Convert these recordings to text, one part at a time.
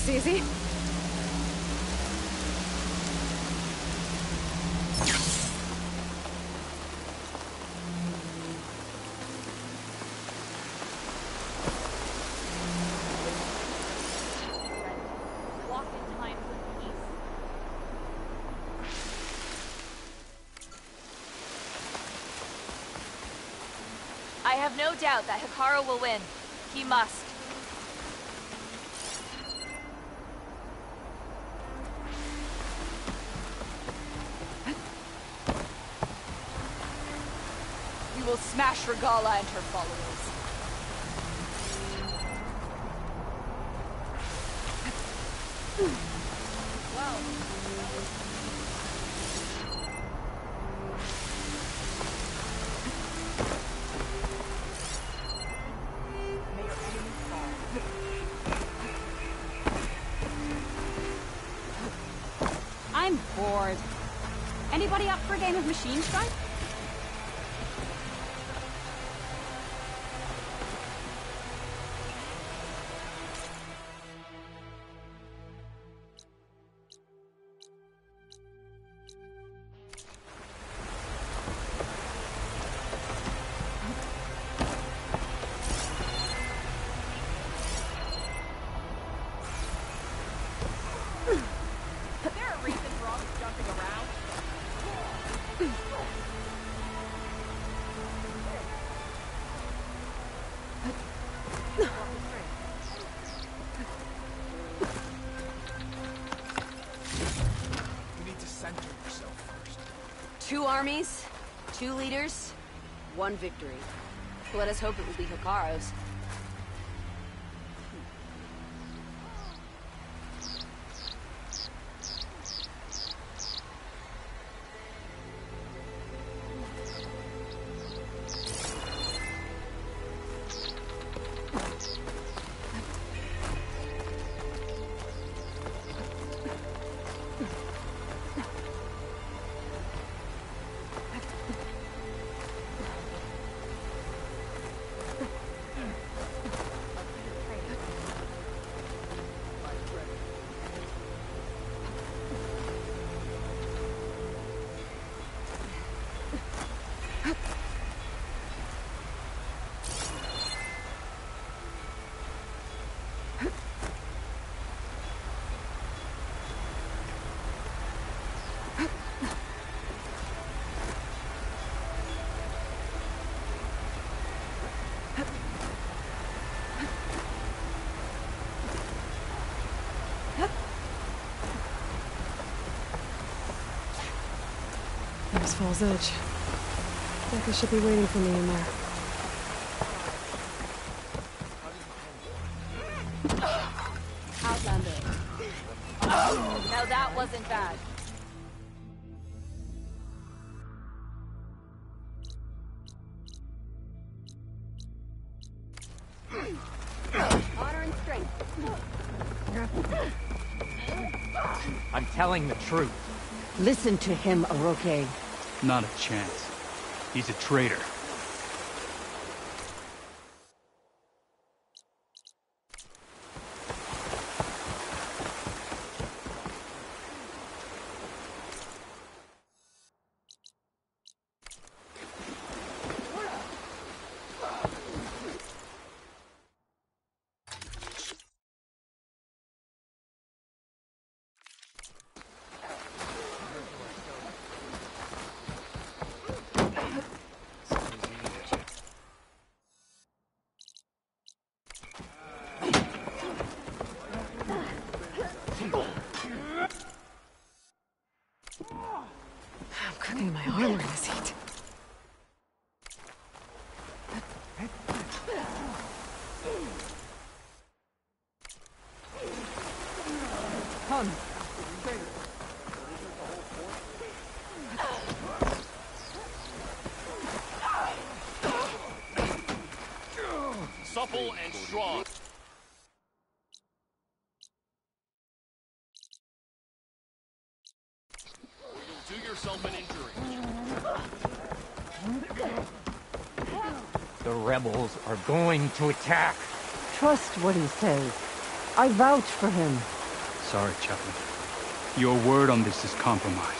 easy. Walk in time for peace. I have no doubt that Hikaru will win. He must. We will smash Regala and her followers. Wow. I'm bored. Anybody up for a game of Machine Strike? Is there a reason for all this jumping around? You need to center yourself first. 2 armies, 2 leaders, 1 victory. Let us hope it will be Hikaru's. There's Falls Edge. Becca should be waiting for me in there. Outlander. Now that wasn't bad. Honor and strength. I'm telling the truth. Listen to him, Oroke. Not a chance. He's a traitor. I'm cooking my armor in this heat. Hun. Supple and strong. You'll do yourself an injury. The rebels are going to attack. Trust what he says. I vouch for him. sorry, Chaplain. Your word on this is compromised.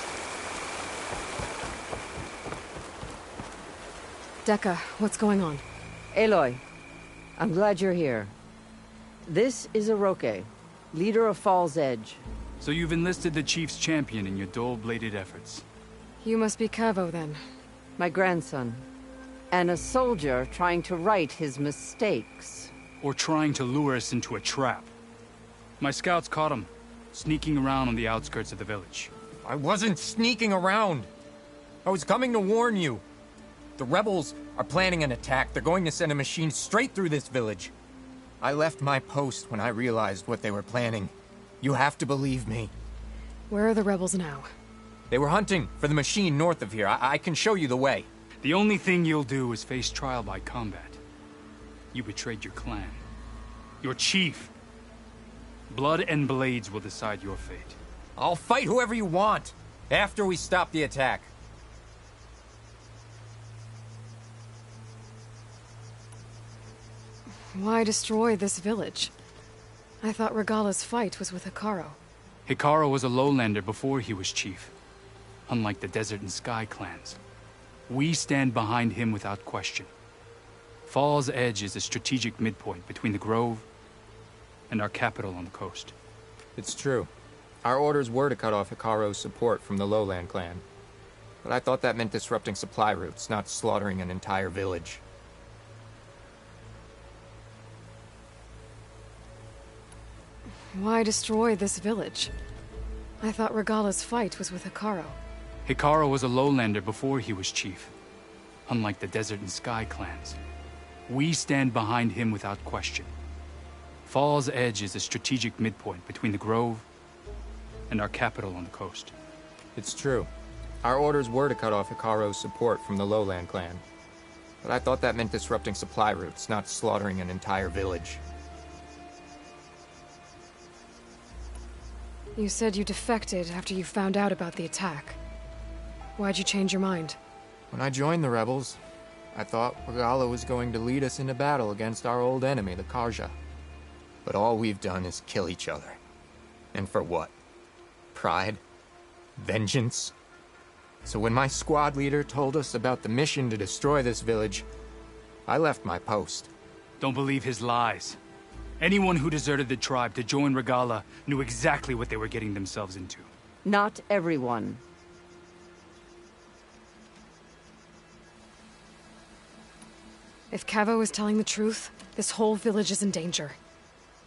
Dekka, what's going on? Aloy, I'm glad you're here. This is Oroke, leader of Fall's Edge. So you've enlisted the Chief's champion in your dull-bladed efforts. You must be Cavo, then. My grandson. And a soldier trying to right his mistakes. Or trying to lure us into a trap. My scouts caught him, sneaking around on the outskirts of the village. I wasn't sneaking around. I was coming to warn you. The rebels are planning an attack. They're going to send a machine straight through this village. I left my post when I realized what they were planning. You have to believe me. Where are the rebels now? They were hunting for the machine north of here. I can show you the way. The only thing you'll do is face trial by combat. You betrayed your clan. Your chief. Blood and blades will decide your fate. I'll fight whoever you want, after we stop the attack. Why destroy this village? I thought Regala's fight was with Hekarro. Hekarro was a lowlander before he was chief. Unlike the Desert and Sky clans. We stand behind him without question. Fall's Edge is a strategic midpoint between the Grove and our capital on the coast. It's true. Our orders were to cut off Hekarro's support from the Lowland clan. But I thought that meant disrupting supply routes, not slaughtering an entire village. Why destroy this village? I thought Regala's fight was with Hekarro. Hekarro was a lowlander before he was chief. Unlike the Desert and Sky clans. We stand behind him without question. Fall's Edge is a strategic midpoint between the Grove and our capital on the coast. It's true. Our orders were to cut off Hekarro's support from the Lowland clan. But I thought that meant disrupting supply routes, not slaughtering an entire village. You said you defected after you found out about the attack. Why'd you change your mind? When I joined the rebels, I thought Regala was going to lead us into battle against our old enemy, the Carja. But all we've done is kill each other. And for what? Pride? Vengeance? So when my squad leader told us about the mission to destroy this village, I left my post. Don't believe his lies. Anyone who deserted the tribe to join Regala knew exactly what they were getting themselves into. Not everyone. If Cavo is telling the truth, this whole village is in danger.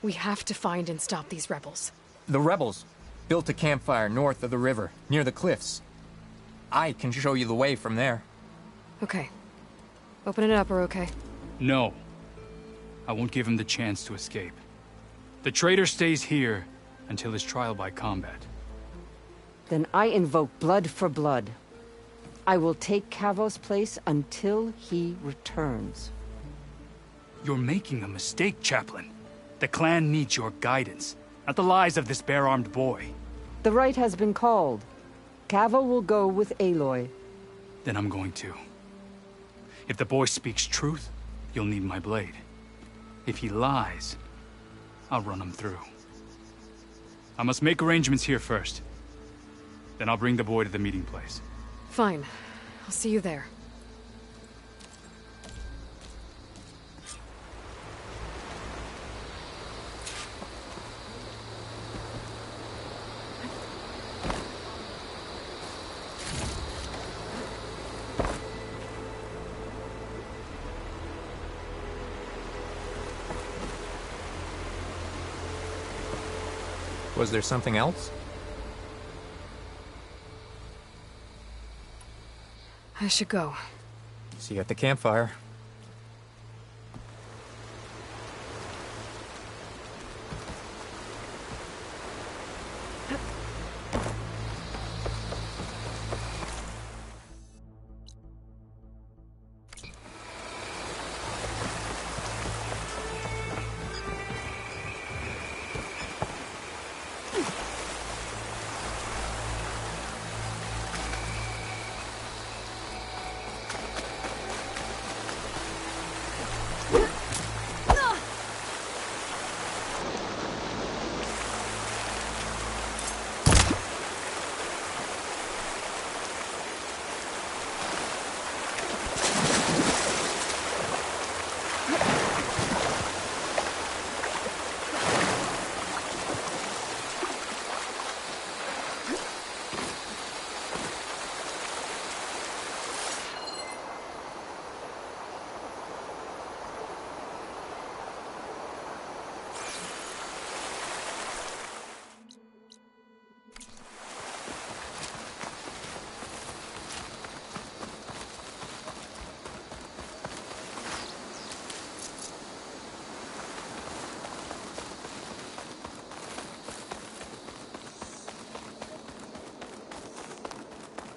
We have to find and stop these rebels. The rebels built a campfire north of the river, near the cliffs. I can show you the way from there. Okay. Open it up, Oroke. No. I won't give him the chance to escape. The traitor stays here until his trial by combat. Then I invoke blood for blood. I will take Cavo's place until he returns. You're making a mistake, Chaplain. The clan needs your guidance, not the lies of this bare-armed boy. The right has been called. Cavo will go with Aloy. Then I'm going to. If the boy speaks truth, you'll need my blade. If he lies, I'll run him through. I must make arrangements here first. Then I'll bring the boy to the meeting place. Fine. I'll see you there. Was there something else? I should go. See you at the campfire.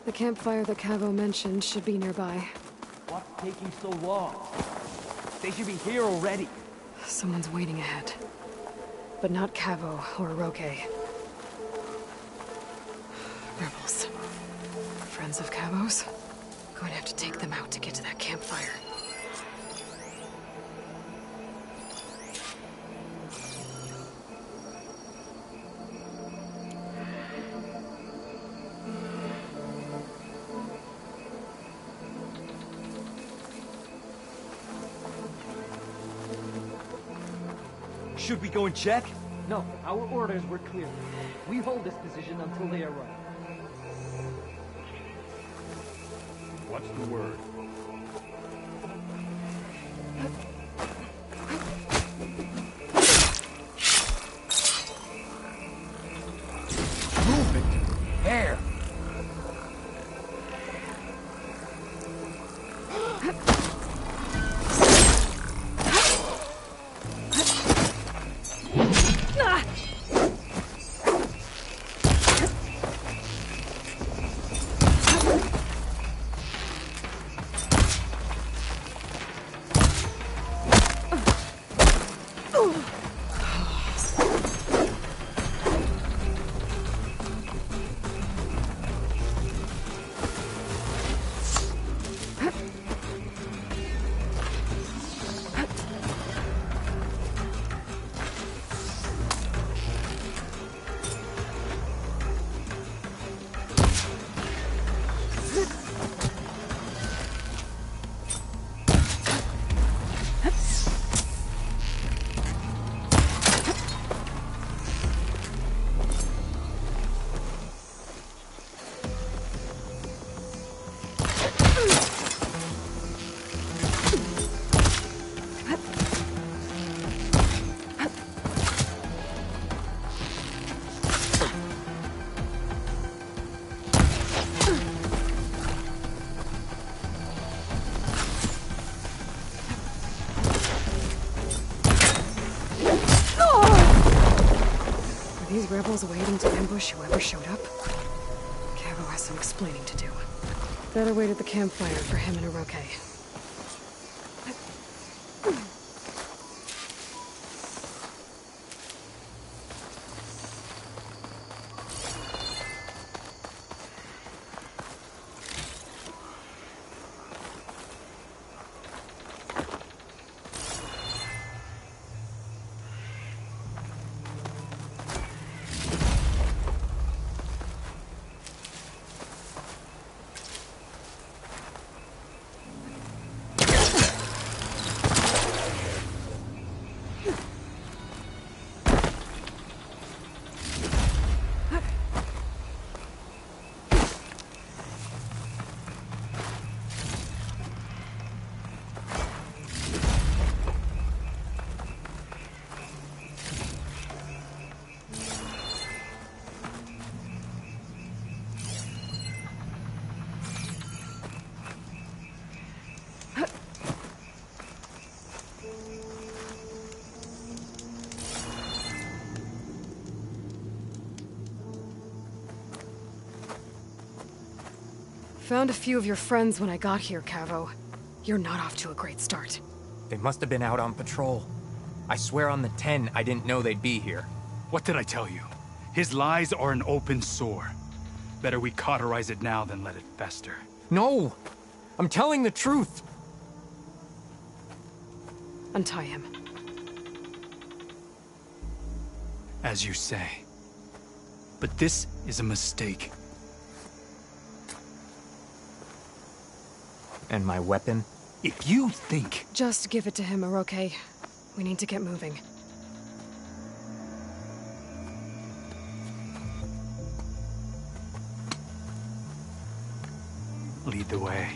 The campfire that Cavo mentioned should be nearby. What's taking so long? They should be here already. Someone's waiting ahead. But not Cavo or Roque. Rebels. Friends of Cavo's? Going to have to take them out to get to that campfire. Should we go and check? No, our orders were clear. We hold this position until they arrive. What's the word? Move it! There! These rebels waiting to ambush whoever showed up? Cavo has some explaining to do. Better wait at the campfire for him and Roque. Found a few of your friends when I got here, Cavo. You're not off to a great start. They must have been out on patrol. I swear on the 10, I didn't know they'd be here. What did I tell you? His lies are an open sore. Better we cauterize it now than let it fester. No! I'm telling the truth! Untie him. As you say. But this is a mistake. And my weapon? If you think... Just give it to him, Roque. We need to get moving. Lead the way.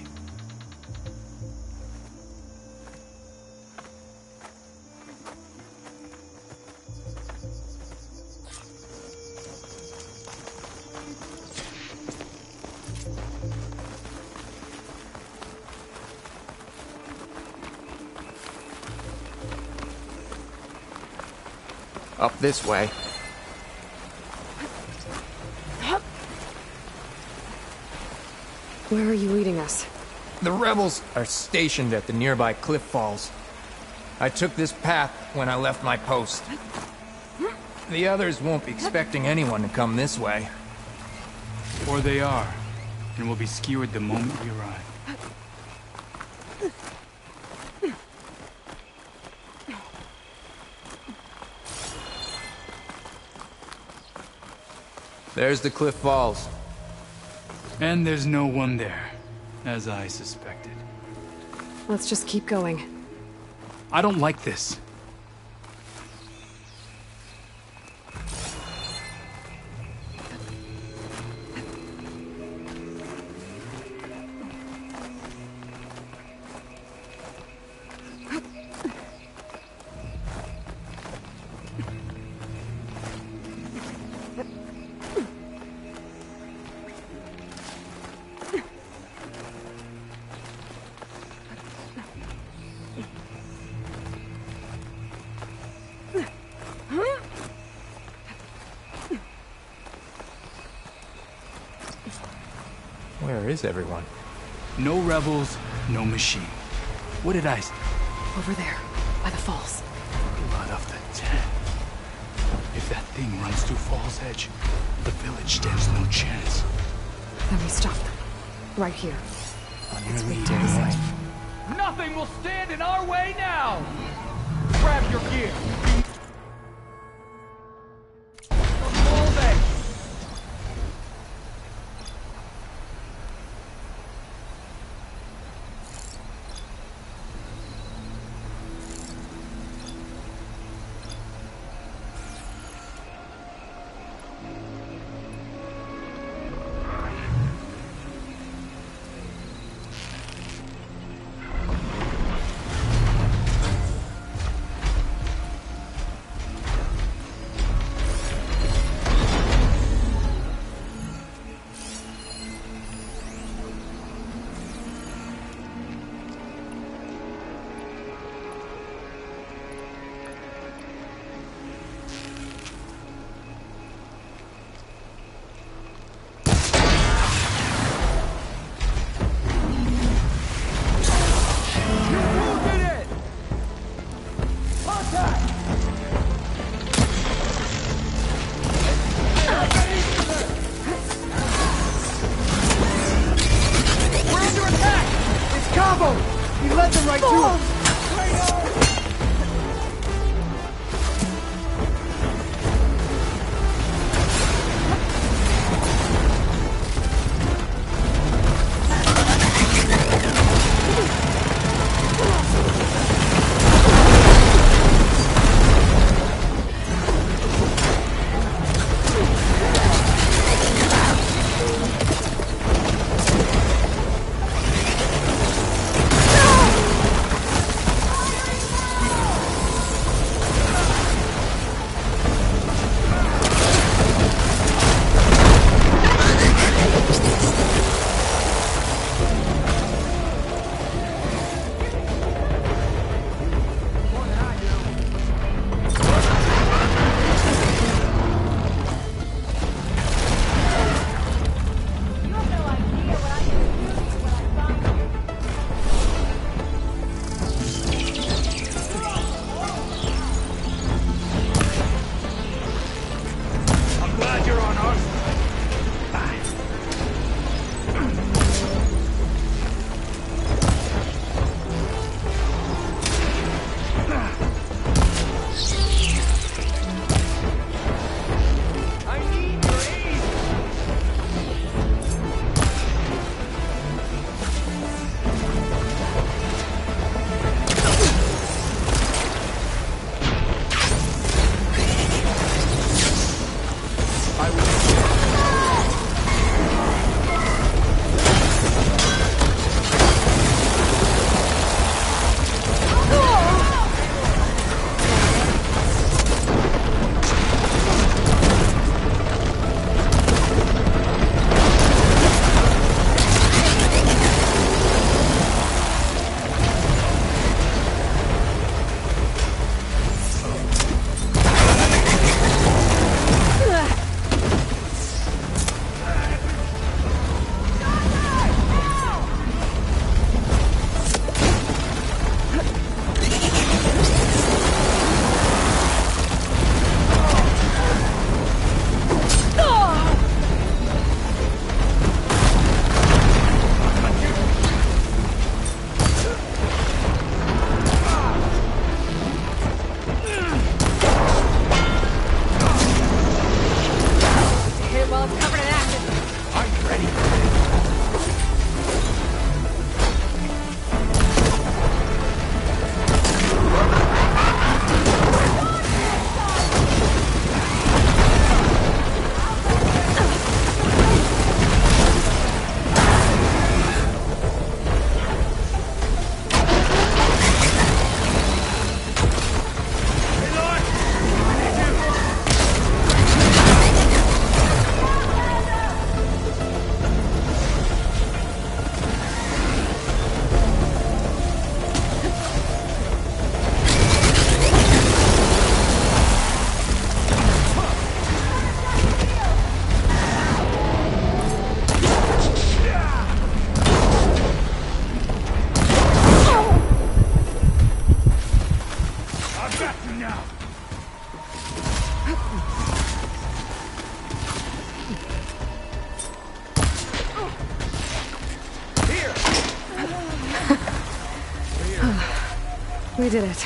Up this way. Where are you leading us? The rebels are stationed at the nearby cliff falls. I took this path when I left my post. The others won't be expecting anyone to come this way. Or they are, and will be skewered the moment we arrive. There's the cliff falls. And there's no one there, as I suspected. Let's just keep going. I don't like this. Where is everyone? No rebels, no machine. What did I say? Over there, by the falls. Blood of the Ten. If that thing runs through Fall's Edge, the village stands no chance. Then we stop them. Right here. On Let's your wait lead, till we anyway. see. Nothing will stand in our way now! Grab your gear! Hold it! We did it.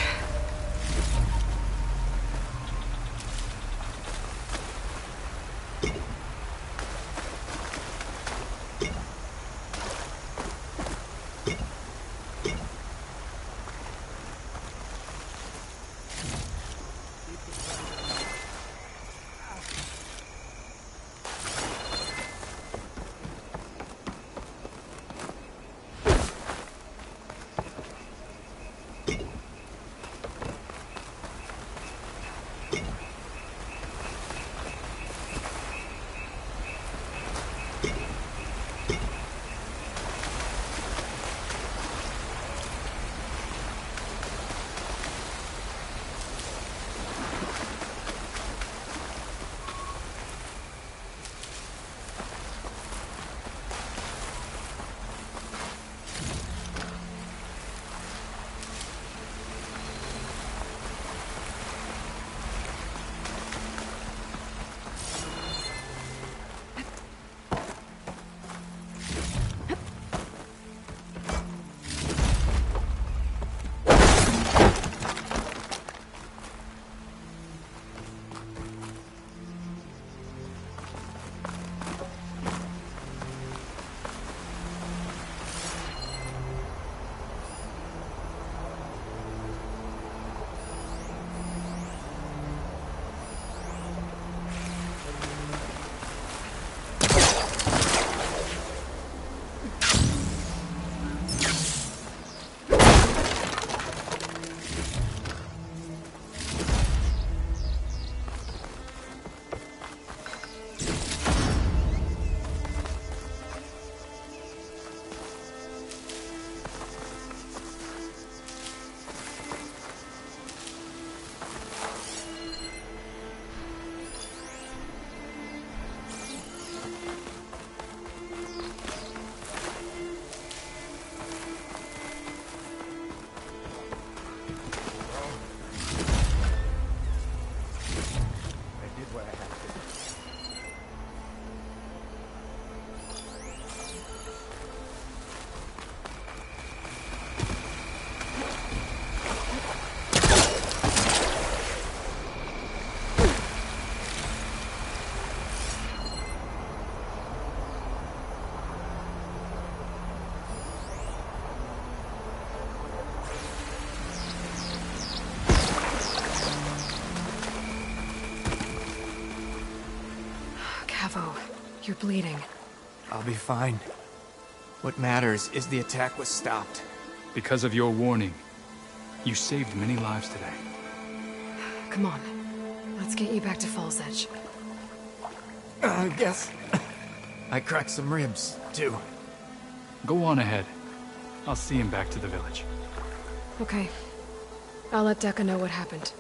Cavo, you're bleeding. I'll be fine. What matters is the attack was stopped. Because of your warning, you saved many lives today. Come on. Let's get you back to Falls Edge. I guess I cracked some ribs, too. Go on ahead. I'll see him back to the village. Okay. I'll let Dekka know what happened.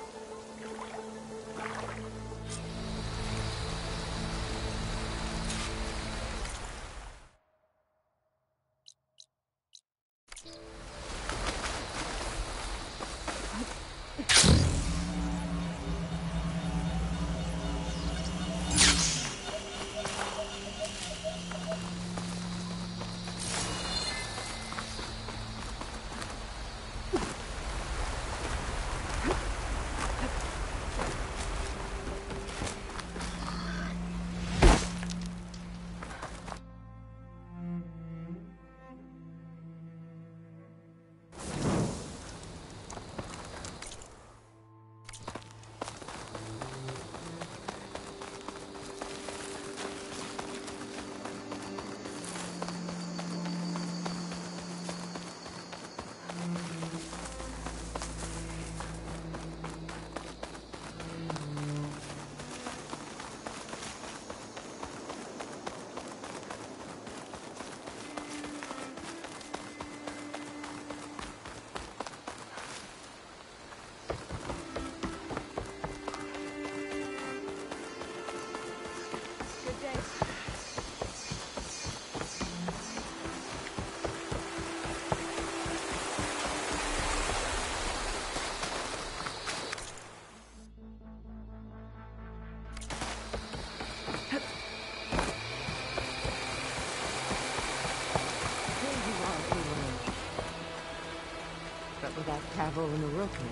without Cavo and Orochi.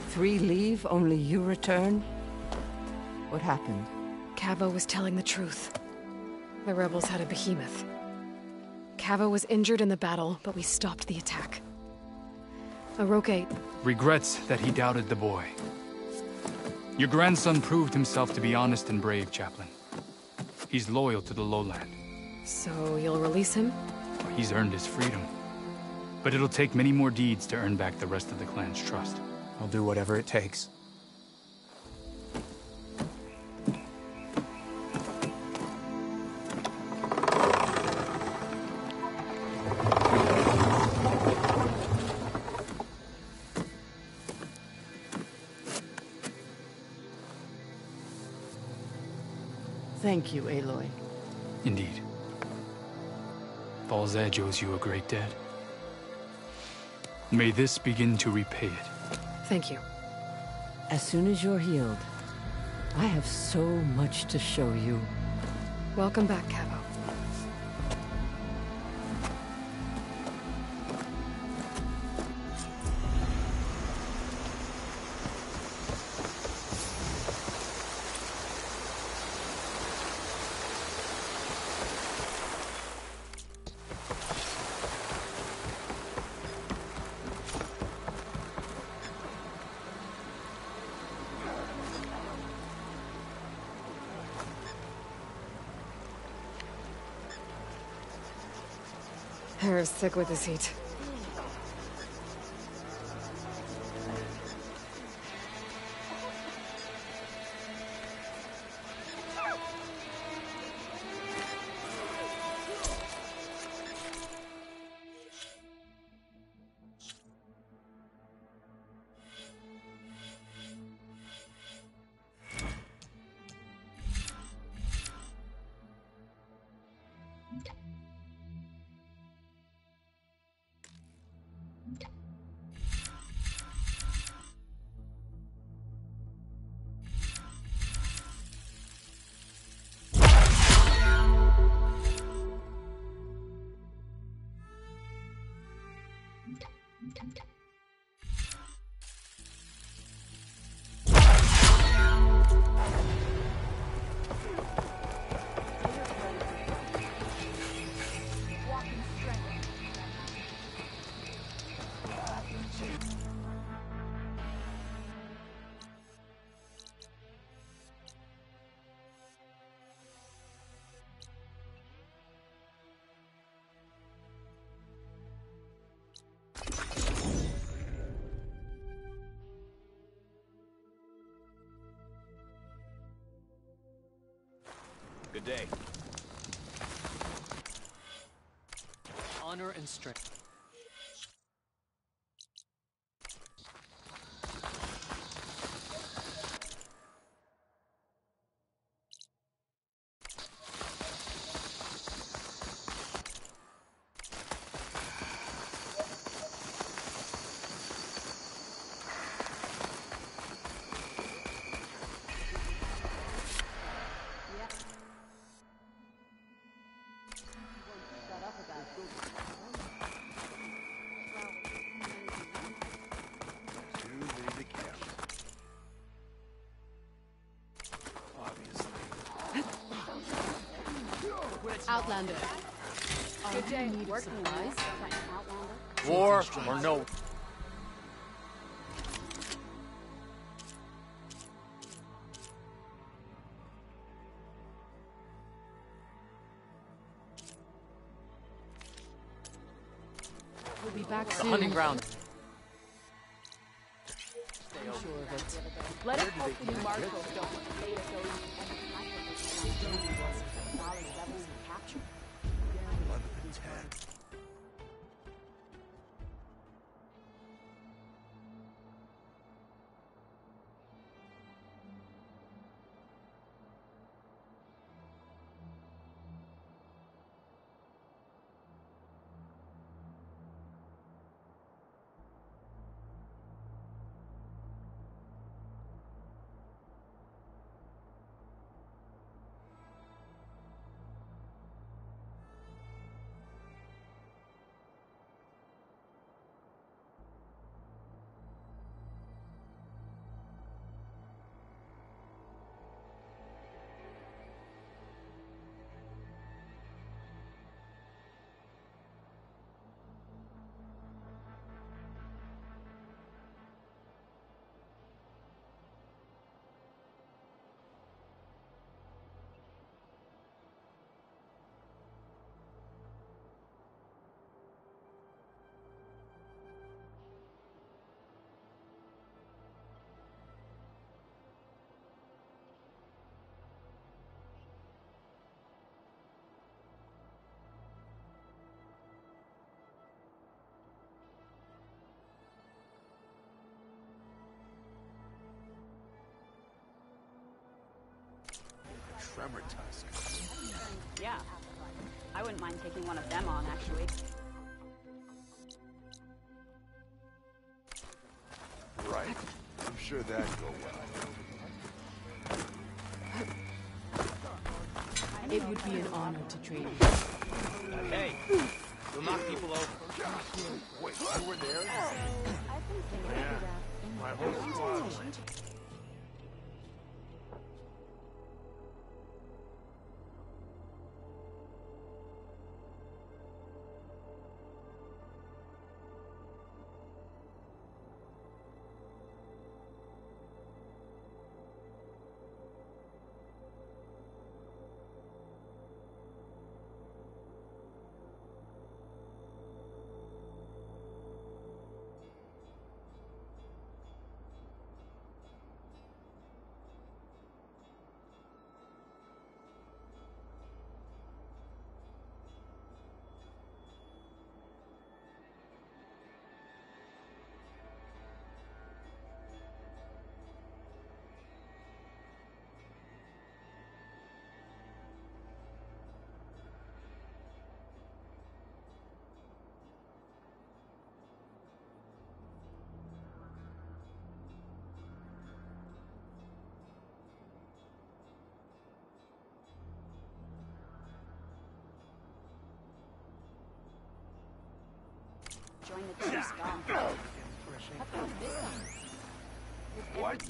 3 leave, only you return? What happened? Cavo was telling the truth. The rebels had a behemoth. Cavo was injured in the battle, but we stopped the attack. Orochi... Regrets that he doubted the boy. Your grandson proved himself to be honest and brave, Chaplain. He's loyal to the lowland. So you'll release him? He's earned his freedom. But it'll take many more deeds to earn back the rest of the clan's trust. I'll do whatever it takes. Thank you, Aloy. Indeed. Baal's Edge owes you a great debt. May this begin to repay it. Thank you. As soon as you're healed, I have so much to show you. Welcome back, Cavo. Hair's thick with this heat. Good day. Honor and strength. Outlander. Good day. Working supplies. War or no? We'll be back The soon. hunting ground. I'm sure of it. Let us hope the new marshals don't pay to go capture. armor tusk. Yeah. I wouldn't mind taking one of them on, actually. Right. I'm sure that'd go well. It would be an honor to train you. Hey, you'll knock people over. Wait, you were there? Yeah. My whole squad went. Join the team, Scum. What?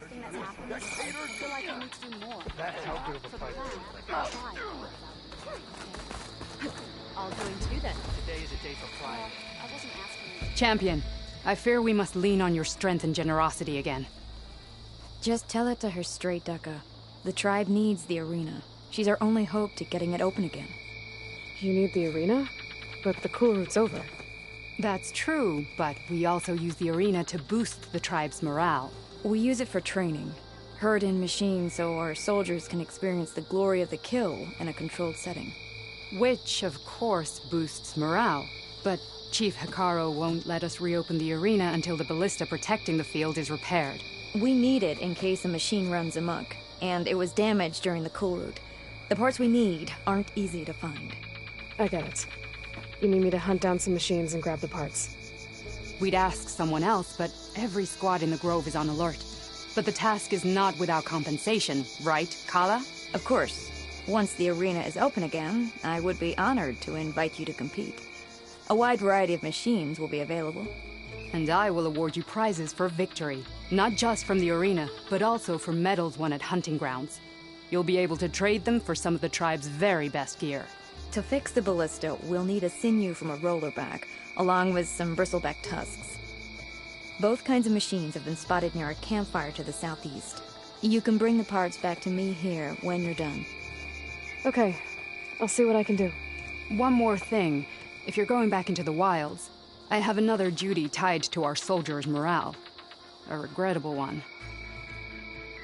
Thing that's happened. I feel like I need to do more. That's how good of a fight. I'll join too then. Today is a day for pride. I wasn't asking. Champion, I fear we must lean on your strength and generosity again. Just tell it to her straight, Ducka. The tribe needs the arena. She's our only hope to getting it open again. You need the arena? But the cool route's over. That's true, but we also use the arena to boost the tribe's morale. We use it for training. Herd in machines so our soldiers can experience the glory of the kill in a controlled setting. Which, of course, boosts morale. But Chief Hekarro won't let us reopen the arena until the ballista protecting the field is repaired. We need it in case a machine runs amok, and it was damaged during the cool route. The parts we need aren't easy to find. I get it. You need me to hunt down some machines and grab the parts. We'd ask someone else, but every squad in the Grove is on alert. But the task is not without compensation, right, Kala? Of course. Once the arena is open again, I would be honored to invite you to compete. A wide variety of machines will be available. And I will award you prizes for victory, not just from the arena, but also for medals won at hunting grounds. You'll be able to trade them for some of the tribe's very best gear. To fix the ballista, we'll need a sinew from a rollerback, along with some bristleback tusks. Both kinds of machines have been spotted near a campfire to the southeast. You can bring the parts back to me here when you're done. Okay, I'll see what I can do. One more thing. If you're going back into the wilds, I have another duty tied to our soldiers' morale. A regrettable one.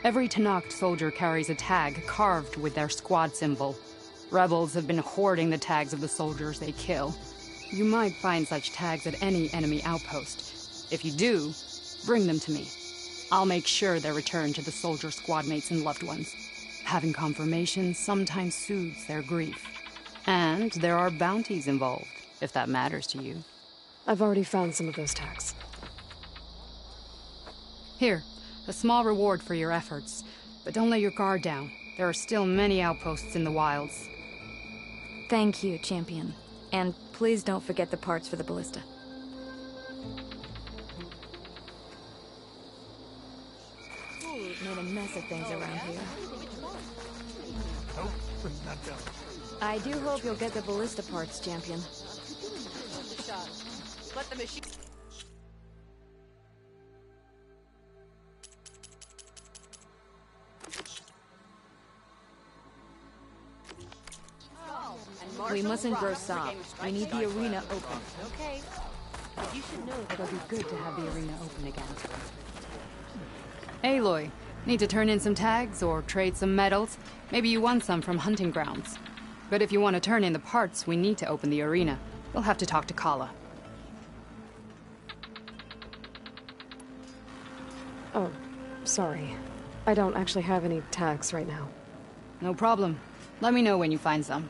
Every Tenakth soldier carries a tag carved with their squad symbol. Rebels have been hoarding the tags of the soldiers they kill. You might find such tags at any enemy outpost. If you do, bring them to me. I'll make sure they're returned to the soldier squad mates and loved ones. Having confirmation sometimes soothes their grief. And there are bounties involved, if that matters to you. I've already found some of those tags. Here, a small reward for your efforts. But don't let your guard down. There are still many outposts in the wilds. Thank you, Champion. And please don't forget the parts for the ballista. Made a mess of things around here. I do hope you'll get the ballista parts, Champion. Let the machine... We mustn't grow soft. We need the arena open. Okay. But you should know It'll be good to have the arena open again. Aloy, need to turn in some tags or trade some medals? Maybe you won some from hunting grounds. But if you want to turn in the parts, we need to open the arena. You'll have to talk to Kala. Oh, sorry. I don't actually have any tags right now. No problem. Let me know when you find some.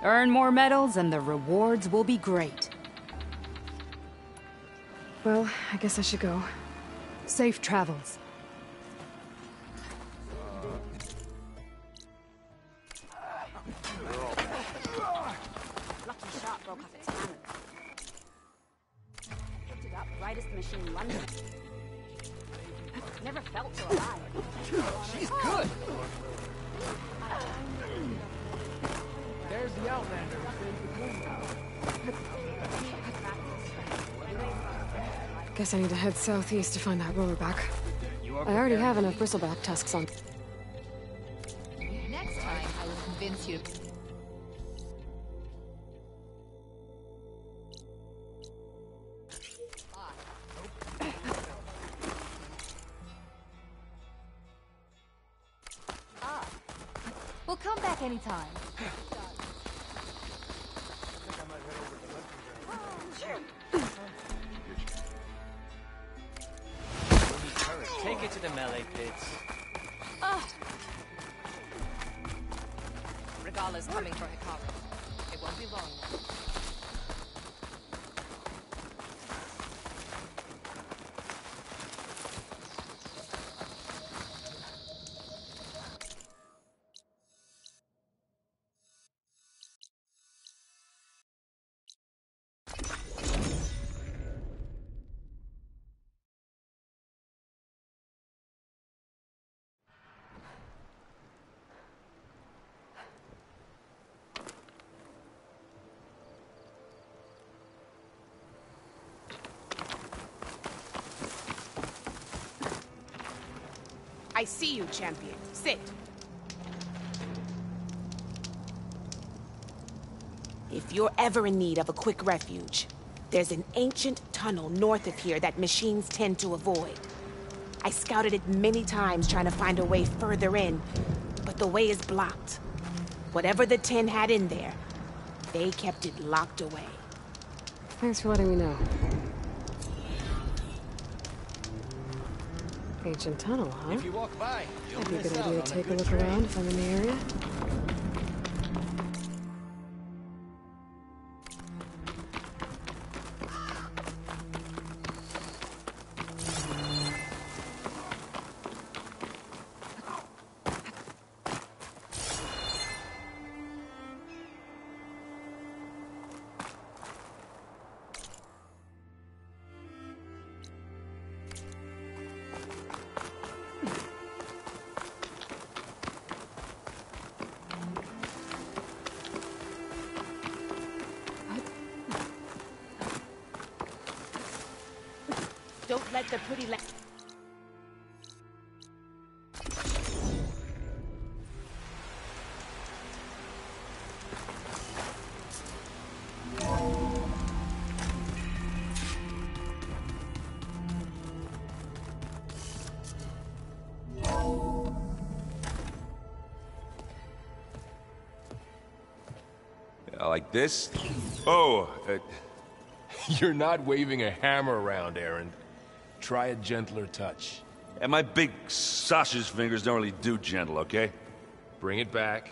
Earn more medals and the rewards will be great. Well, I guess I should go. Safe travels. Lucky shot broke off its hand. Picked it up right as the machine lunged. Never felt so alive. She's good! There's the Outlander. Guess I need to head southeast to find that rollerback. I already have enough bristleback tusks on. next time I will convince you. We'll come back anytime. Take it to the melee pits. Regala's coming for Hikaru. It won't be long now. I see you, champion. Sit. If you're ever in need of a quick refuge, there's an ancient tunnel north of here that machines tend to avoid. I scouted it many times trying to find a way further in, but the way is blocked. Whatever the Ten had in there, they kept it locked away. Thanks for letting me know. Ancient tunnel, huh? If you walk by, you'll Might be a miss good out idea on to a take a good look trade. around if I'm in the area. Don't let the pretty Like this? Oh, You're not waving a hammer around, Aaron. Try a gentler touch. and my big sausage fingers don't really do gentle, okay? Bring it back.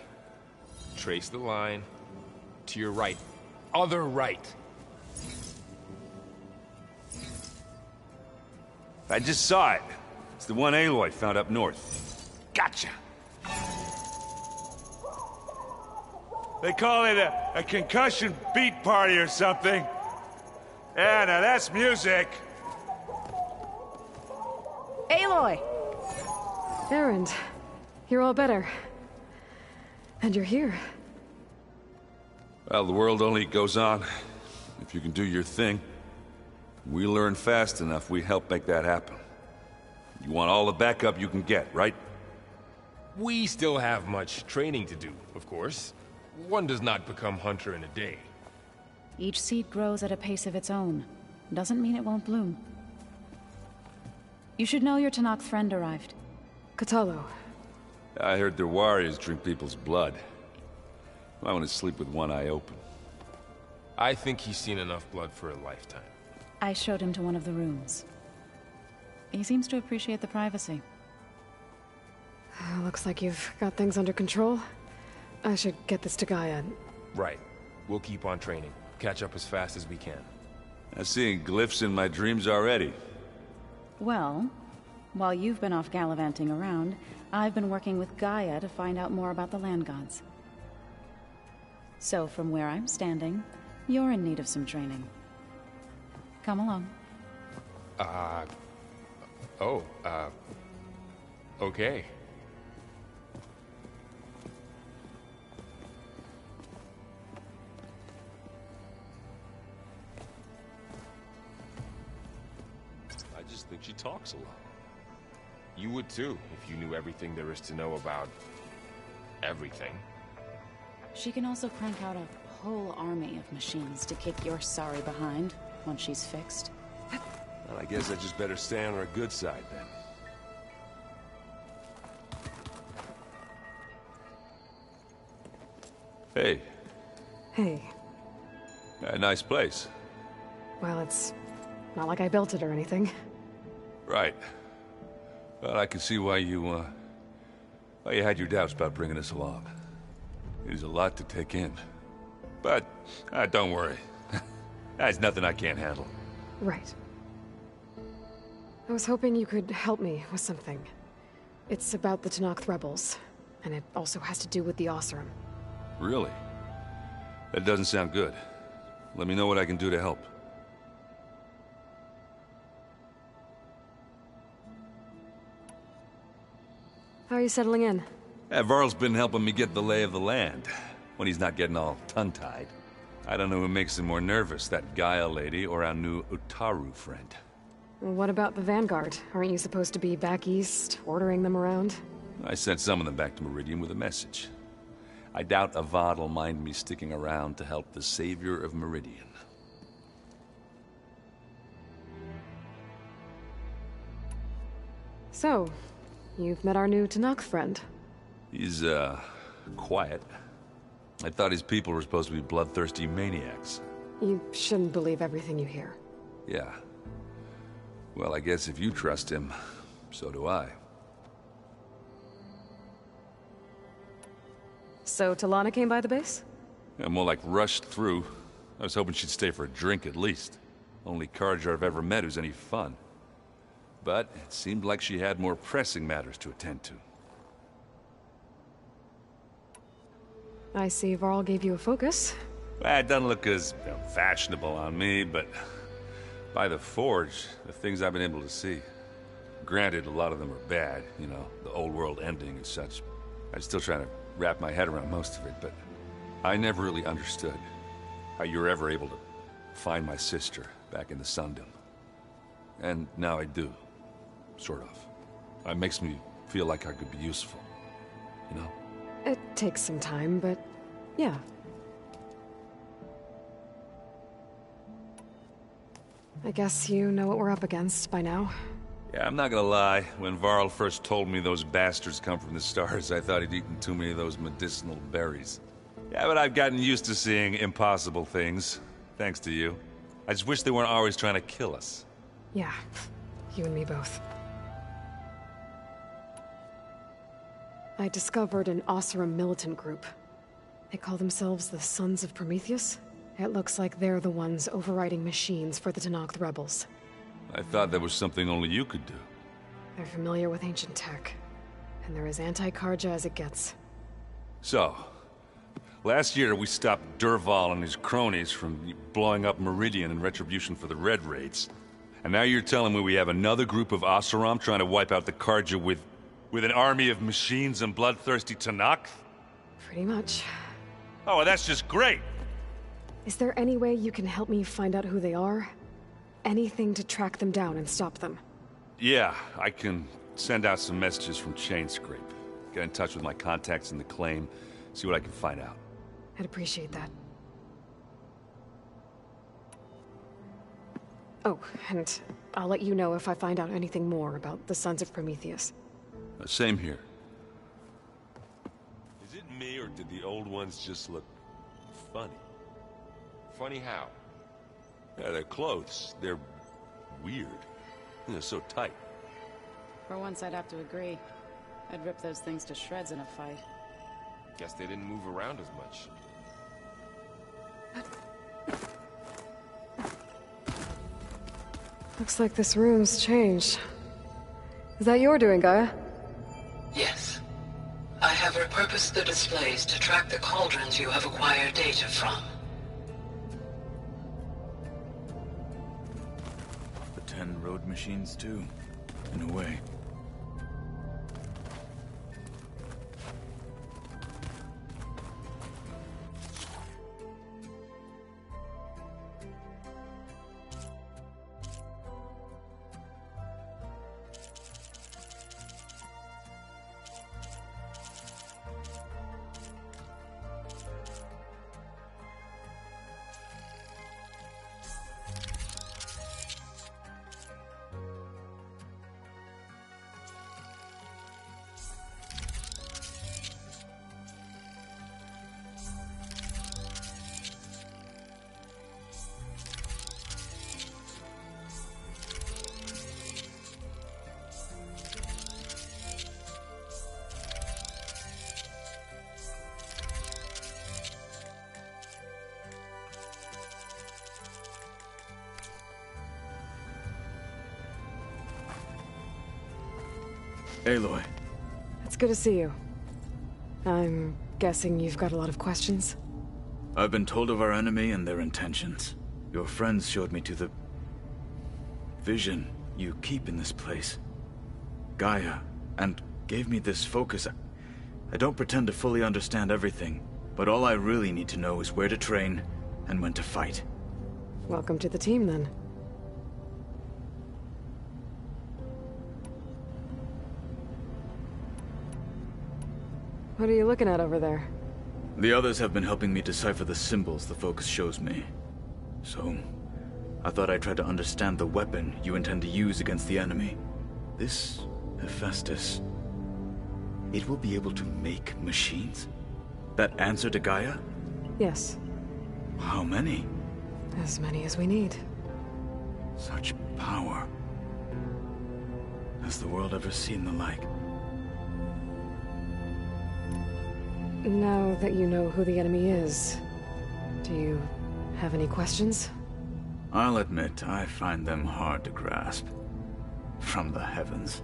Trace the line. To your right. Other right. I just saw it. It's the one Aloy found up north. Gotcha! They call it a concussion beat party or something. Yeah, now that's music. Aloy! Erend, you're all better. And you're here. Well, the world only goes on if you can do your thing. We learn fast enough, we help make that happen. You want all the backup you can get, right? We still have much training to do, of course. One does not become hunter in a day. Each seed grows at a pace of its own. Doesn't mean it won't bloom. You should know your Tenakth friend arrived. Kotallo. I heard their warriors drink people's blood. I want to sleep with one eye open. I think he's seen enough blood for a lifetime. I showed him to one of the rooms. He seems to appreciate the privacy. Looks like you've got things under control. I should get this to Gaia. Right. We'll keep on training. Catch up as fast as we can. I'm seeing glyphs in my dreams already. Well, while you've been off gallivanting around, I've been working with Gaia to find out more about the land gods. So from where I'm standing, you're in need of some training. Come along. Okay. I just think she talks a lot. You would too, if you knew everything there is to know about everything. She can also crank out a whole army of machines to kick your sorry behind once she's fixed. Well, I guess I just better stay on her good side then. Hey. Hey. A nice place. Well, it's not like I built it or anything. Right. Well, I can see why you had your doubts about bringing us along. It is a lot to take in. But, don't worry. That's nothing I can't handle. Right. I was hoping you could help me with something. It's about the Tenakth rebels, and it also has to do with the Oseram. Really? That doesn't sound good. Let me know what I can do to help. How are you settling in? Varl's been helping me get the lay of the land, when he's not getting all tongue-tied. I don't know who makes him more nervous, that Gaia lady or our new Utaru friend. What about the Vanguard? Aren't you supposed to be back east, ordering them around? I sent some of them back to Meridian with a message. I doubt Avad will mind me sticking around to help the savior of Meridian. So, you've met our new Tenakth friend. He's, quiet. I thought his people were supposed to be bloodthirsty maniacs. You shouldn't believe everything you hear. Yeah. Well, I guess if you trust him, so do I. So, Talana came by the base? Yeah, more like rushed through. I was hoping she'd stay for a drink at least. Only Carja I've ever met who's any fun. But it seemed like she had more pressing matters to attend to. I see Varl gave you a focus. Well, it doesn't look as fashionable on me, but by the Forge, the things I've been able to see. Granted, a lot of them are bad, you know, the old world ending and such. I'm still trying to wrap my head around most of it, but I never really understood how you were ever able to find my sister back in the Sundom. And now I do. Sort of. It makes me feel like I could be useful. You know? It takes some time, but yeah. I guess you know what we're up against by now. Yeah, I'm not gonna lie. When Varl first told me those bastards come from the stars, I thought he'd eaten too many of those medicinal berries. Yeah, but I've gotten used to seeing impossible things. Thanks to you. I just wish they weren't always trying to kill us. Yeah, you and me both. I discovered an Oseram militant group. They call themselves the Sons of Prometheus. It looks like they're the ones overriding machines for the Tenakth rebels. I thought that was something only you could do. They're familiar with ancient tech, and they're as anti-Karja as it gets. So, last year we stopped Dervahl and his cronies from blowing up Meridian in retribution for the Red Raids. And now you're telling me we have another group of Oseram trying to wipe out the Karja with an army of machines and bloodthirsty Tenakth? Pretty much. Oh, well, that's just great! Is there any way you can help me find out who they are? Anything to track them down and stop them? Yeah, I can send out some messages from Chainscrape. Get in touch with my contacts in the claim, see what I can find out. I'd appreciate that. Oh, and I'll let you know if I find out anything more about the Sons of Prometheus. Same here. Is it me, or did the old ones just look funny? Funny how? Yeah, their clothes, they're weird. They're so tight. For once, I'd have to agree. I'd rip those things to shreds in a fight. Guess they didn't move around as much. Looks like this room's changed. Is that your doing, Gaia? Yes. I have repurposed the displays to track the cauldrons you have acquired data from. The 10 road machines, too, in a way. Aloy. It's good to see you. I'm guessing you've got a lot of questions? I've been told of our enemy and their intentions. Your friends showed me to the vision you keep in this place, Gaia, and gave me this focus. I don't pretend to fully understand everything, but all I really need to know is where to train and when to fight. Welcome to the team, then. What are you looking at over there? The others have been helping me decipher the symbols the focus shows me. So, I thought I'd try to understand the weapon you intend to use against the enemy. This Hephaestus, it will be able to make machines? That answer to Gaia? Yes. How many? As many as we need. Such power. Has the world ever seen the like? Now that you know who the enemy is, do you have any questions? I'll admit, I find them hard to grasp. From the heavens.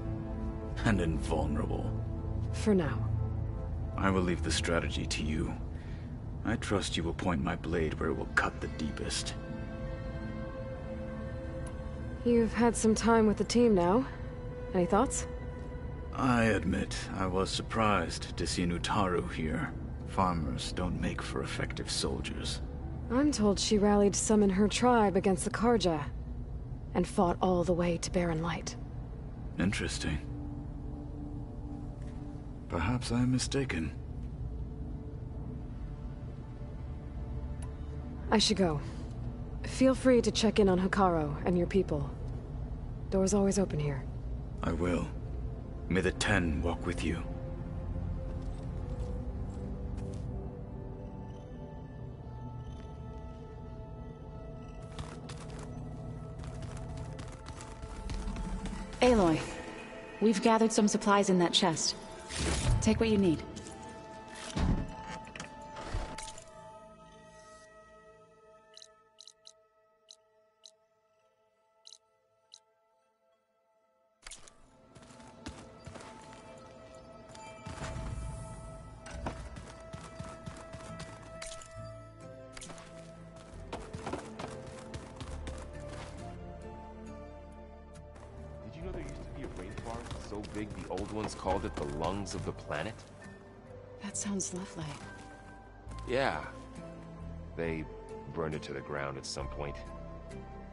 And invulnerable. For now. I will leave the strategy to you. I trust you will point my blade where it will cut the deepest. You've had some time with the team now. Any thoughts? I admit, I was surprised to see Nutaru here. Farmers don't make for effective soldiers. I'm told she rallied some in her tribe against the Karja. and fought all the way to Barren Light. Interesting. Perhaps I am mistaken. I should go. Feel free to check in on Hekarro and your people. Door's always open here. I will. May the Ten walk with you. Aloy, we've gathered some supplies in that chest. Take what you need. So big the old ones called it the lungs of the planet? That sounds lovely. Yeah. They burned it to the ground at some point.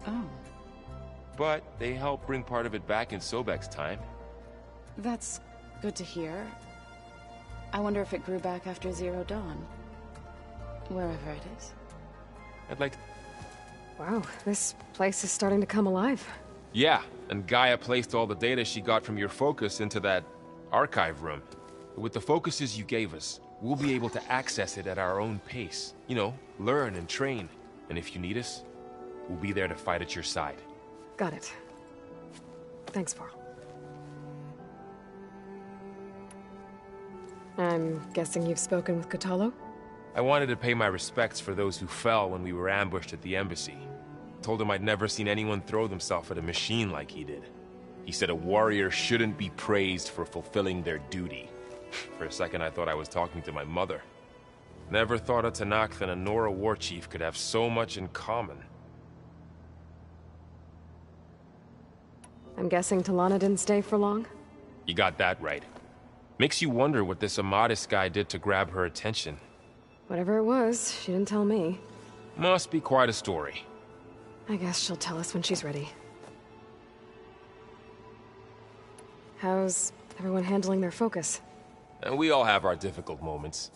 Oh. But they helped bring part of it back in Sobek's time. That's good to hear. I wonder if it grew back after Zero Dawn. Wherever it is. I'd like to... Wow, this place is starting to come alive. Yeah, and Gaia placed all the data she got from your focus into that archive room. With the focuses you gave us, we'll be able to access it at our own pace. You know, learn and train. And if you need us, we'll be there to fight at your side. Got it. Thanks, Varl. I'm guessing you've spoken with Kotallo? I wanted to pay my respects for those who fell when we were ambushed at the embassy. Told him I'd never seen anyone throw themselves at a machine like he did. He said a warrior shouldn't be praised for fulfilling their duty. For a second I thought I was talking to my mother. Never thought a Tenakth and a Nora war chief could have so much in common. I'm guessing Talana didn't stay for long? You got that right. Makes you wonder what this Amadis guy did to grab her attention. Whatever it was, she didn't tell me. Must be quite a story. I guess she'll tell us when she's ready. How's everyone handling their focus? And we all have our difficult moments.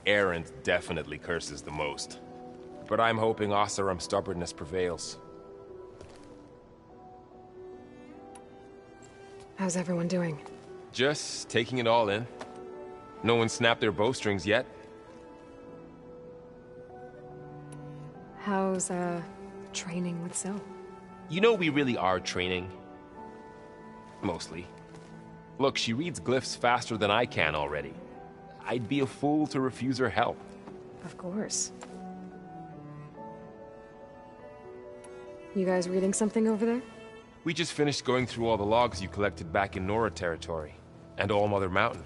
Erend definitely curses the most. But I'm hoping Oseram's stubbornness prevails. How's everyone doing? Just taking it all in. No one snapped their bowstrings yet. How's, training with Zoe? You know we really are training. Mostly. Look, she reads glyphs faster than I can already. I'd be a fool to refuse her help. Of course. You guys reading something over there? We just finished going through all the logs you collected back in Nora territory. And All Mother Mountain.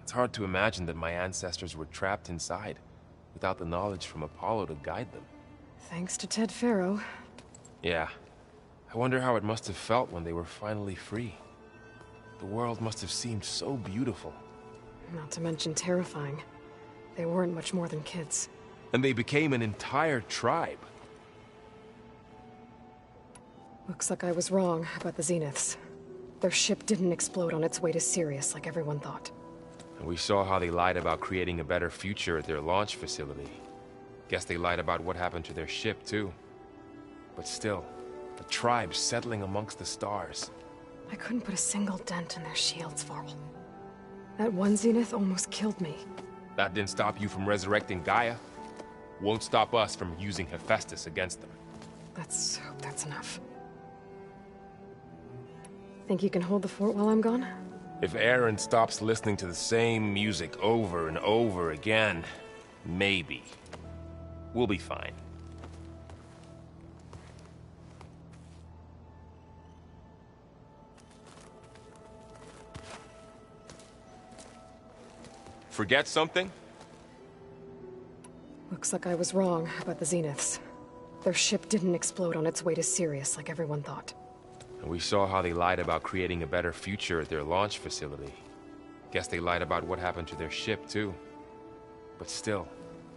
It's hard to imagine that my ancestors were trapped inside, without the knowledge from Apollo to guide them. Thanks to Ted Faro. Yeah. I wonder how it must have felt when they were finally free. The world must have seemed so beautiful. Not to mention terrifying. They weren't much more than kids. And they became an entire tribe. Looks like I was wrong about the Zeniths. Their ship didn't explode on its way to Sirius like everyone thought. And we saw how they lied about creating a better future at their launch facility. Guess they lied about what happened to their ship, too. But still, a tribe settling amongst the stars. I couldn't put a single dent in their shields, Varl. That one Zenith almost killed me. That didn't stop you from resurrecting Gaia. Won't stop us from using Hephaestus against them. Let's hope that's enough. Think you can hold the fort while I'm gone? If Erend stops listening to the same music over and over again, maybe. We'll be fine. Forget something? Looks like I was wrong about the Zeniths. Their ship didn't explode on its way to Sirius like everyone thought. And we saw how they lied about creating a better future at their launch facility. Guess they lied about what happened to their ship, too. But still,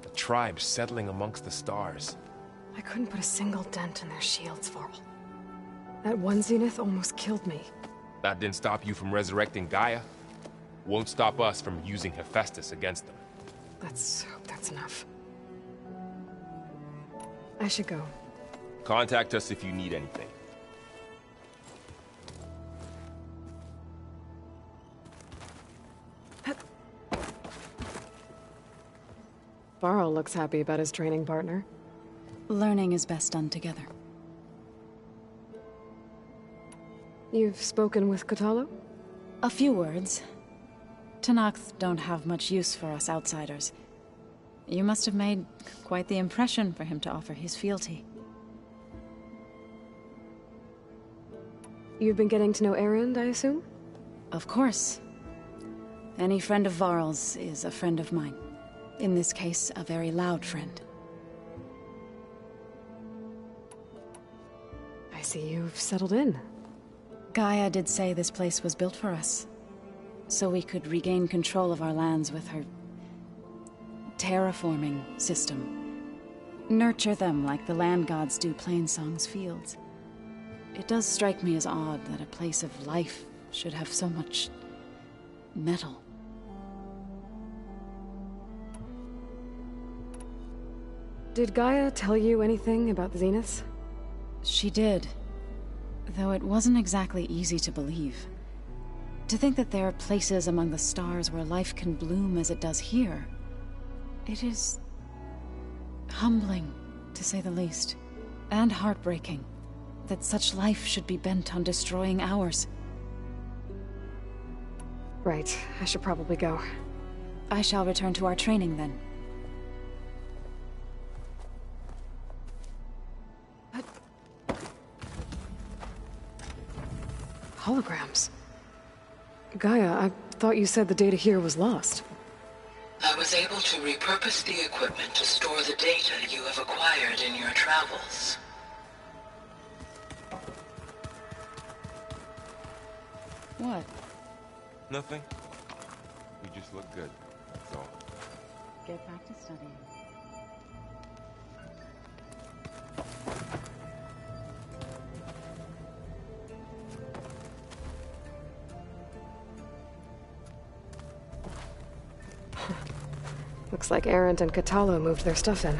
a tribe settling amongst the stars. I couldn't put a single dent in their shields, Varl. That one Zenith almost killed me. That didn't stop you from resurrecting Gaia. Won't stop us from using Hephaestus against them. Let's hope that's enough. I should go. Contact us if you need anything. Varl looks happy about his training partner. Learning is best done together. You've spoken with Kotallo? A few words. Tenakth don't have much use for us outsiders. You must have made quite the impression for him to offer his fealty. You've been getting to know Erend, I assume? Of course. Any friend of Varl's is a friend of mine. In this case, a very loud friend. I see you've settled in. Gaia did say this place was built for us, so we could regain control of our lands with her terraforming system. Nurture them like the land gods do Plainsong's fields. It does strike me as odd that a place of life should have so much metal. Did Gaia tell you anything about the Zeniths? She did, though it wasn't exactly easy to believe. To think that there are places among the stars where life can bloom as it does here, it is humbling, to say the least, and heartbreaking that such life should be bent on destroying ours. Right, I should probably go. I shall return to our training then. Holograms. Gaia, I thought you said the data here was lost. I was able to repurpose the equipment to store the data you have acquired in your travels. What? Nothing. You just look good, that's all. Get back to studying. Looks like Erend and Kotallo moved their stuff in.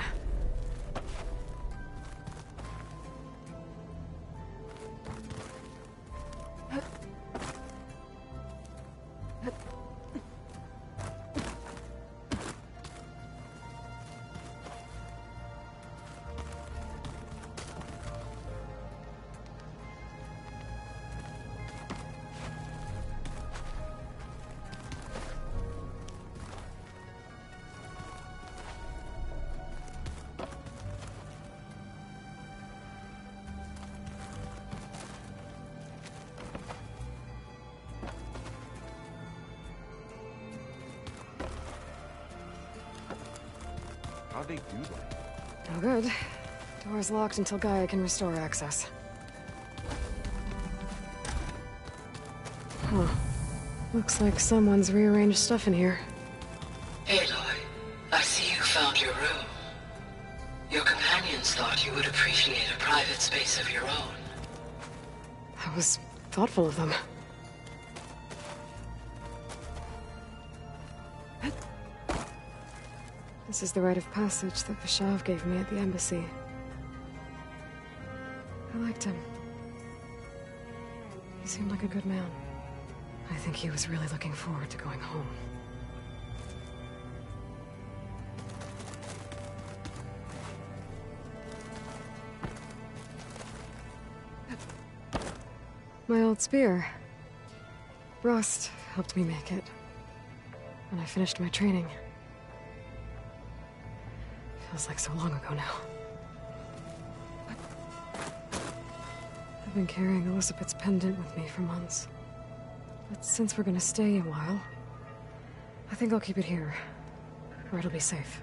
How'd they do that? No good. Door's locked until Gaia can restore access. Huh. Looks like someone's rearranged stuff in here. Aloy, I see you found your room. Your companions thought you would appreciate a private space of your own. That was thoughtful of them. This is the rite of passage that Vishav gave me at the embassy. I liked him. He seemed like a good man. I think he was really looking forward to going home. My old spear. Rost helped me make it. When I finished my training. Feels like so long ago now. I've been carrying Elizabeth's pendant with me for months. But since we're gonna stay a while, I think I'll keep it here, where it'll be safe.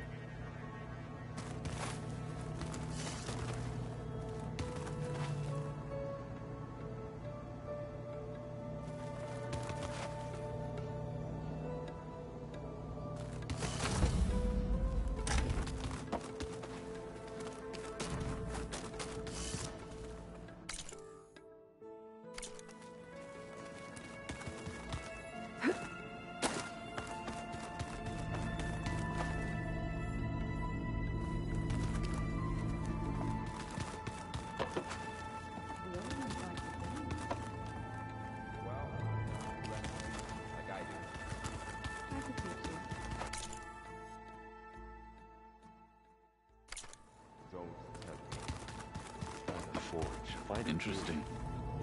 fight. Interesting.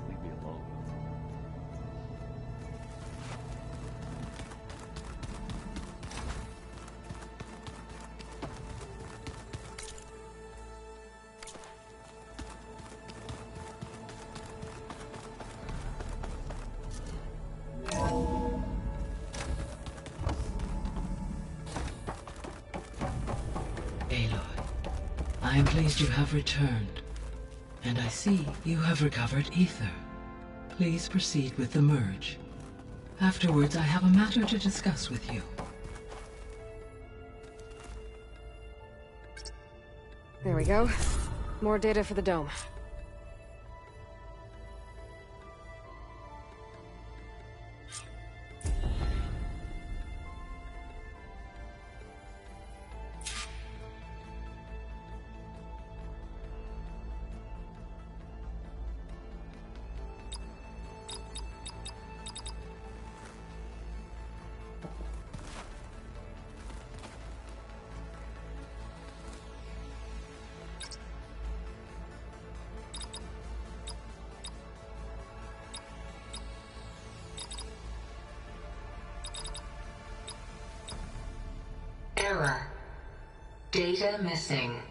Leave me alone. Aloy, I am pleased you have returned. And I see you have recovered ether. Please proceed with the merge. Afterwards, I have a matter to discuss with you. There we go. More data for the dome. Error. Data missing.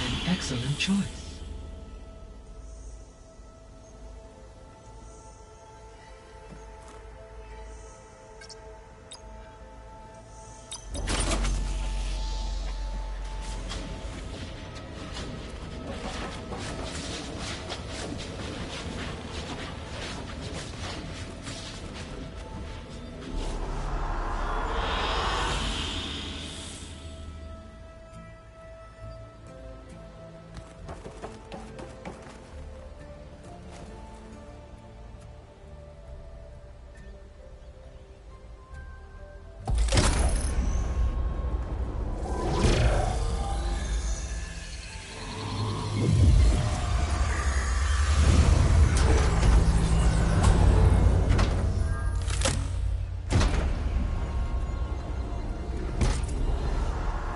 An excellent choice.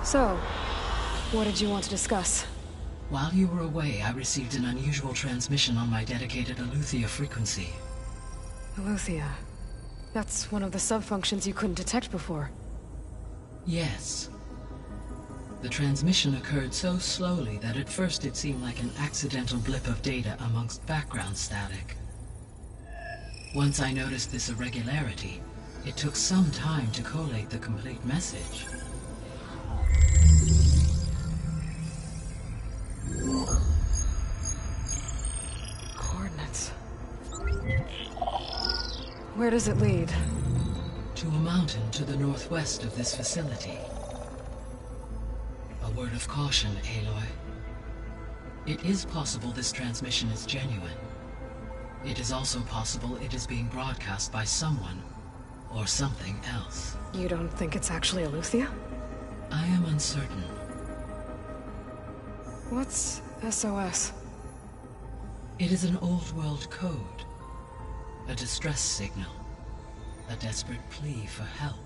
So, what did you want to discuss? While you were away, I received an unusual transmission on my dedicated Eleuthia frequency. Eleuthia. That's one of the sub-functions you couldn't detect before. Yes. The transmission occurred so slowly that at first it seemed like an accidental blip of data amongst background static. Once I noticed this irregularity, it took some time to collate the complete message. Coordinates. Where does it lead? To a mountain to the northwest of this facility. A word of caution, Aloy. It is possible this transmission is genuine. It is also possible it is being broadcast by someone or something else. You don't think it's actually Eleuthia? I am uncertain. What's SOS? It is an old world code. A distress signal. A desperate plea for help.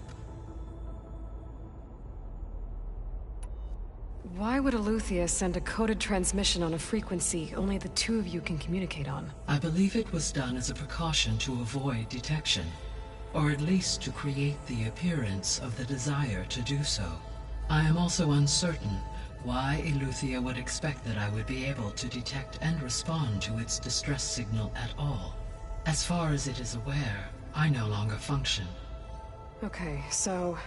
Why would Eleuthia send a coded transmission on a frequency only the two of you can communicate on? I believe it was done as a precaution to avoid detection, or at least to create the appearance of the desire to do so. I am also uncertain why Eleuthia would expect that I would be able to detect and respond to its distress signal at all. As far as it is aware, I no longer function. Okay, so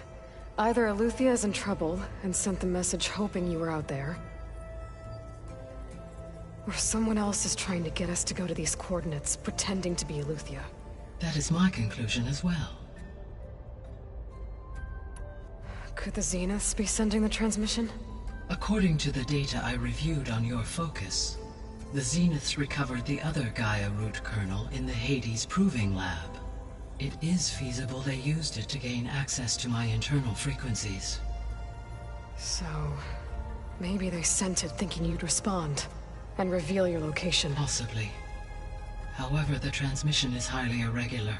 either Eleuthia is in trouble and sent the message hoping you were out there, or someone else is trying to get us to go to these coordinates, pretending to be Eleuthia. That is my conclusion as well. Could the Zeniths be sending the transmission? According to the data I reviewed on your focus, the Zeniths recovered the other Gaia root kernel in the Hades Proving Lab. It is feasible they used it to gain access to my internal frequencies. So, maybe they sent it thinking you'd respond, and reveal your location. Possibly. However, the transmission is highly irregular.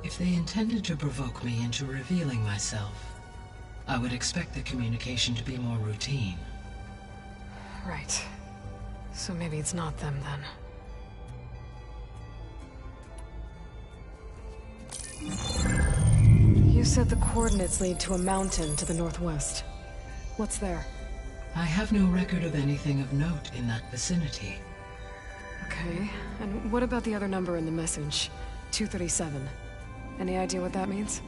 If they intended to provoke me into revealing myself, I would expect the communication to be more routine. Right. So maybe it's not them then. You said the coordinates lead to a mountain to the northwest. What's there? I have no record of anything of note in that vicinity. Okay, and what about the other number in the message? 237. Any idea what that means?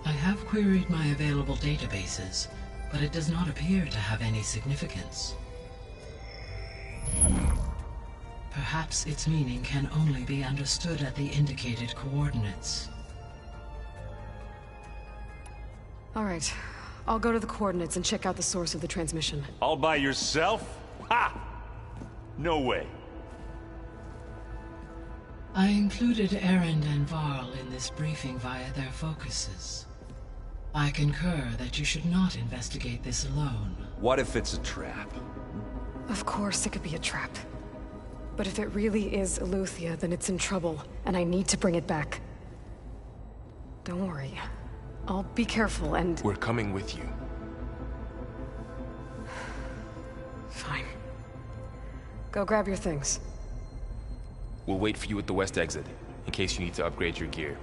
I have queried my available databases, but it does not appear to have any significance. Perhaps its meaning can only be understood at the indicated coordinates. All right. I'll go to the coordinates and check out the source of the transmission. All by yourself? Ha! No way. I included Erend and Varl in this briefing via their focuses. I concur that you should not investigate this alone. What if it's a trap? Of course it could be a trap. But if it really is Eleuthia, then it's in trouble, and I need to bring it back. Don't worry. I'll be careful and... We're coming with you. Fine. Go grab your things. We'll wait for you at the west exit, in case you need to upgrade your gear.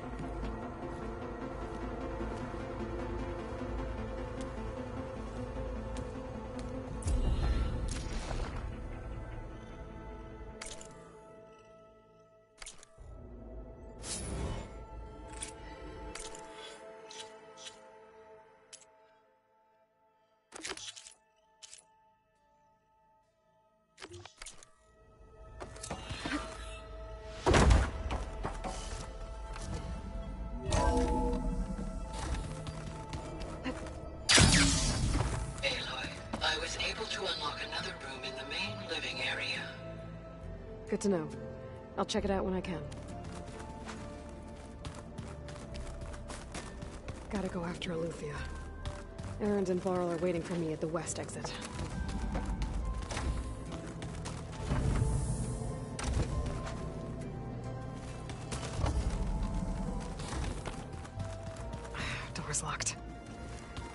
Good to know. I'll check it out when I can. Gotta go after Eleuthia. Erend and Varl are waiting for me at the west exit. Door's locked.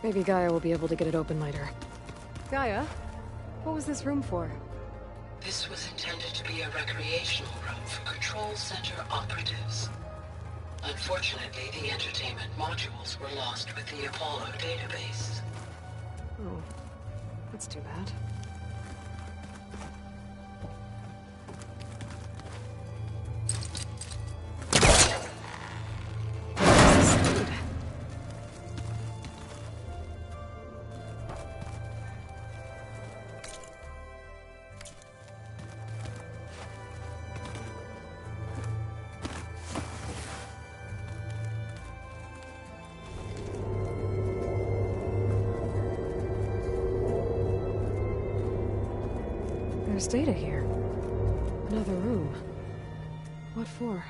Maybe Gaia will be able to get it open later. Gaia? What was this room for? This was intended to be a recreational room for Control Center operatives. Unfortunately, the entertainment modules were lost with the Apollo database. Oh, that's too bad. There's data here. Another room. What for?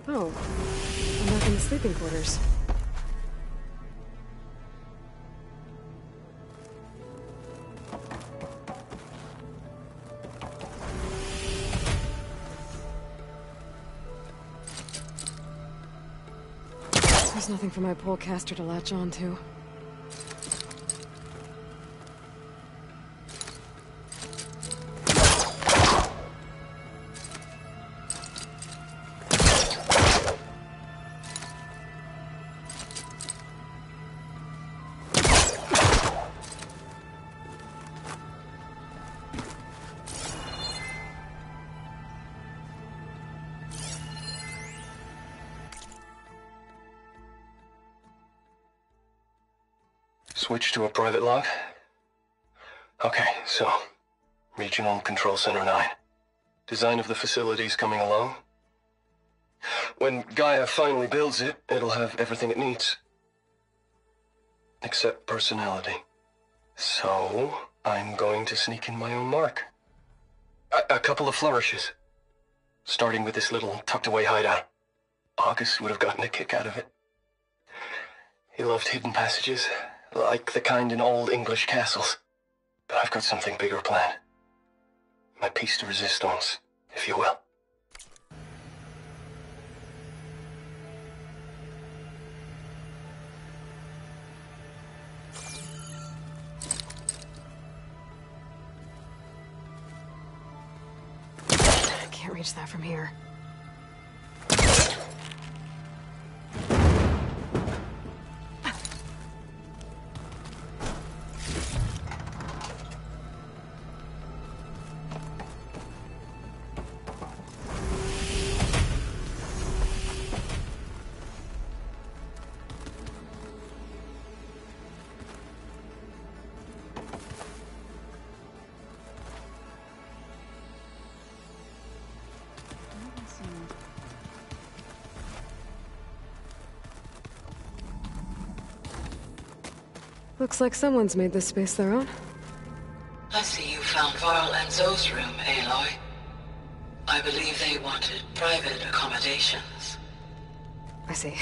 Oh, I'm back in the sleeping quarters. There's nothing for my polecaster to latch onto. Switch to a private log? Okay, so, Regional Control Center 9. Design of the facility's coming along. When Gaia finally builds it, it'll have everything it needs. Except personality. So, I'm going to sneak in my own mark. A couple of flourishes. Starting with this little tucked-away hideout. August would have gotten a kick out of it. He loved hidden passages, like the kind in old English castles. But I've got something bigger planned. My piece de resistance, if you will. I can't reach that from here. Looks like someone's made this space their own. I see you found Varl and Zoe's room, Aloy. I believe they wanted private accommodations. I see.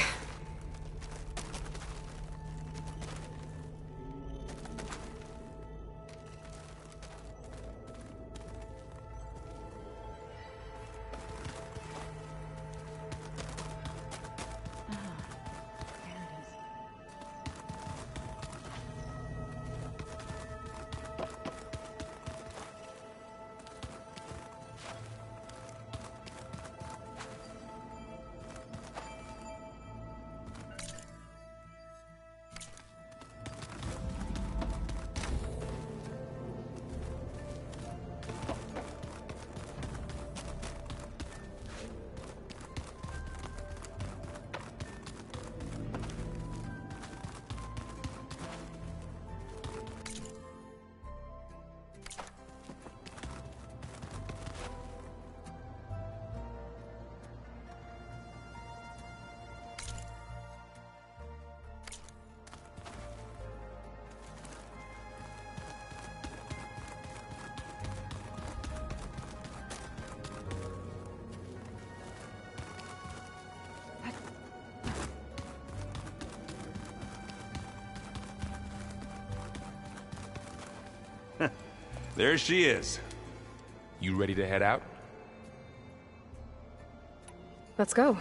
There she is. You ready to head out? Let's go.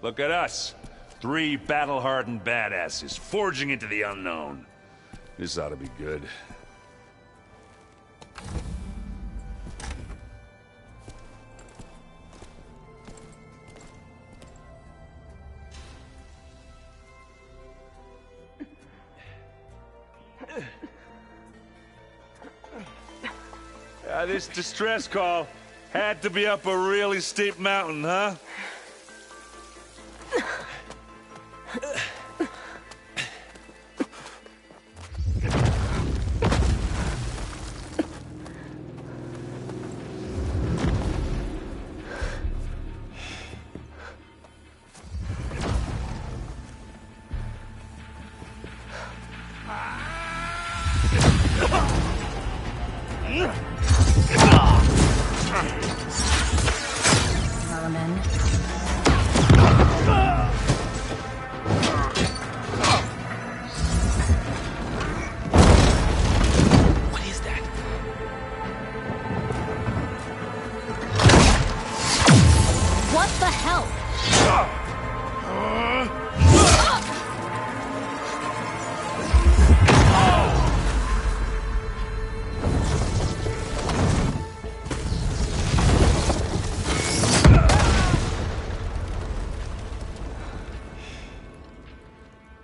Look at us. 3 battle-hardened badasses forging into the unknown. This ought to be good. This distress call had to be up a really steep mountain, huh?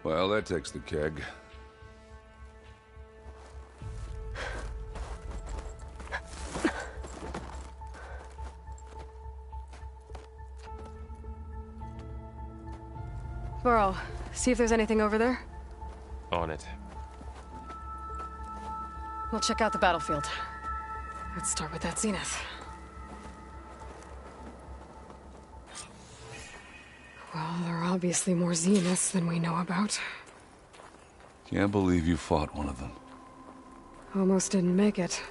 Well, that takes the keg. Varl, see if there's anything over there. On it. We'll check out the battlefield. Let's start with that zenith. Well, there are obviously more zeniths than we know about. Can't believe you fought one of them. Almost didn't make it.